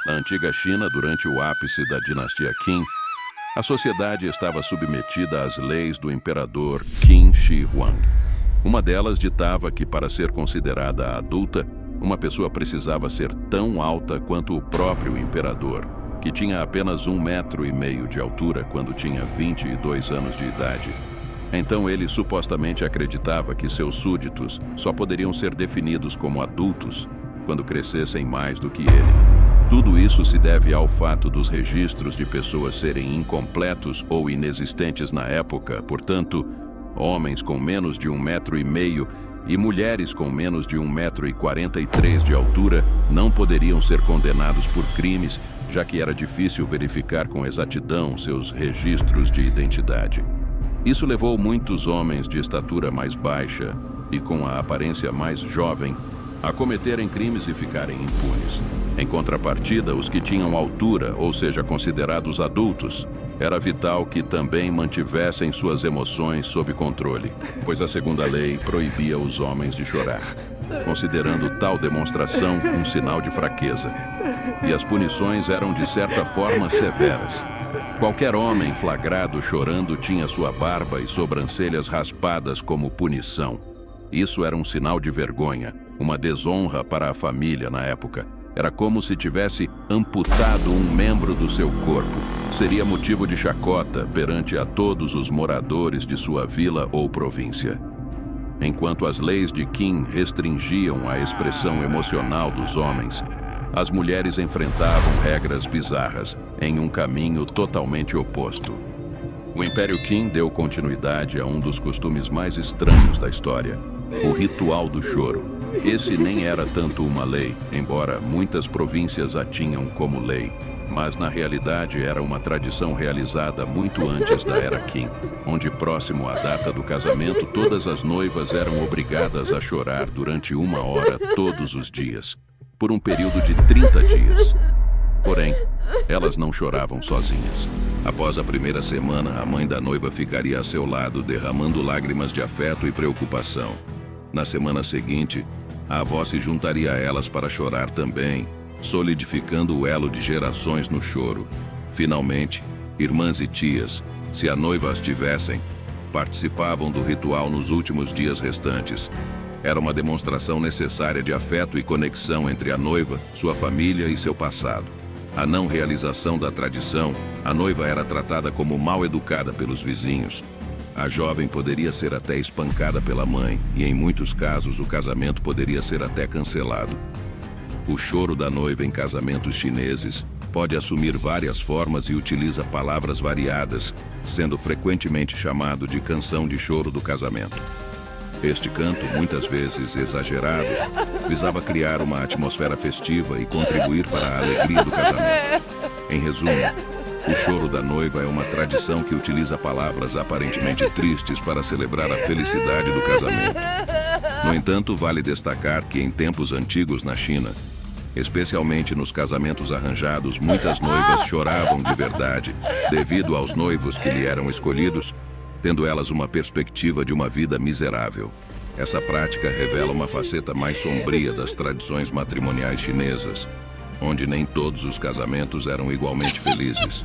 Na antiga China, durante o ápice da dinastia Qin, a sociedade estava submetida às leis do imperador Qin Shi Huang. Uma delas ditava que, para ser considerada adulta, uma pessoa precisava ser tão alta quanto o próprio imperador, que tinha apenas 1,5 metro de altura quando tinha 22 anos de idade. Então ele supostamente acreditava que seus súditos só poderiam ser definidos como adultos quando crescessem mais do que ele. Tudo isso se deve ao fato dos registros de pessoas serem incompletos ou inexistentes na época, portanto, homens com menos de 1,5 metro e mulheres com menos de 1,43 metro de altura não poderiam ser condenados por crimes, já que era difícil verificar com exatidão seus registros de identidade. Isso levou muitos homens de estatura mais baixa e com a aparência mais jovem a cometerem crimes e ficarem impunes. Em contrapartida, os que tinham altura, ou seja, considerados adultos, era vital que também mantivessem suas emoções sob controle, pois a segunda lei proibia os homens de chorar, considerando tal demonstração um sinal de fraqueza. E as punições eram de certa forma severas. Qualquer homem flagrado chorando tinha sua barba e sobrancelhas raspadas como punição. Isso era um sinal de vergonha, uma desonra para a família na época. Era como se tivesse amputado um membro do seu corpo. Seria motivo de chacota perante a todos os moradores de sua vila ou província. Enquanto as leis de Qin restringiam a expressão emocional dos homens, as mulheres enfrentavam regras bizarras em um caminho totalmente oposto. O Império Qin deu continuidade a um dos costumes mais estranhos da história, o ritual do choro. Esse nem era tanto uma lei, embora muitas províncias a tinham como lei, mas na realidade era uma tradição realizada muito antes da Era Qin, onde próximo à data do casamento todas as noivas eram obrigadas a chorar durante 1 hora todos os dias, por um período de 30 dias. Porém, elas não choravam sozinhas. Após a primeira semana, a mãe da noiva ficaria a seu lado, derramando lágrimas de afeto e preocupação. Na semana seguinte, a avó se juntaria a elas para chorar também, solidificando o elo de gerações no choro. Finalmente, irmãs e tias, se a noiva as tivessem, participavam do ritual nos últimos dias restantes. Era uma demonstração necessária de afeto e conexão entre a noiva, sua família e seu passado. A não realização da tradição, a noiva era tratada como mal educada pelos vizinhos. A jovem poderia ser até espancada pela mãe e, em muitos casos, o casamento poderia ser até cancelado. O choro da noiva em casamentos chineses pode assumir várias formas e utiliza palavras variadas, sendo frequentemente chamado de canção de choro do casamento. Este canto, muitas vezes exagerado, visava criar uma atmosfera festiva e contribuir para a alegria do casamento. Em resumo, o choro da noiva é uma tradição que utiliza palavras aparentemente tristes para celebrar a felicidade do casamento. No entanto, vale destacar que em tempos antigos na China, especialmente nos casamentos arranjados, muitas noivas choravam de verdade, devido aos noivos que lhe eram escolhidos, tendo elas uma perspectiva de uma vida miserável. Essa prática revela uma faceta mais sombria das tradições matrimoniais chinesas, onde nem todos os casamentos eram igualmente felizes.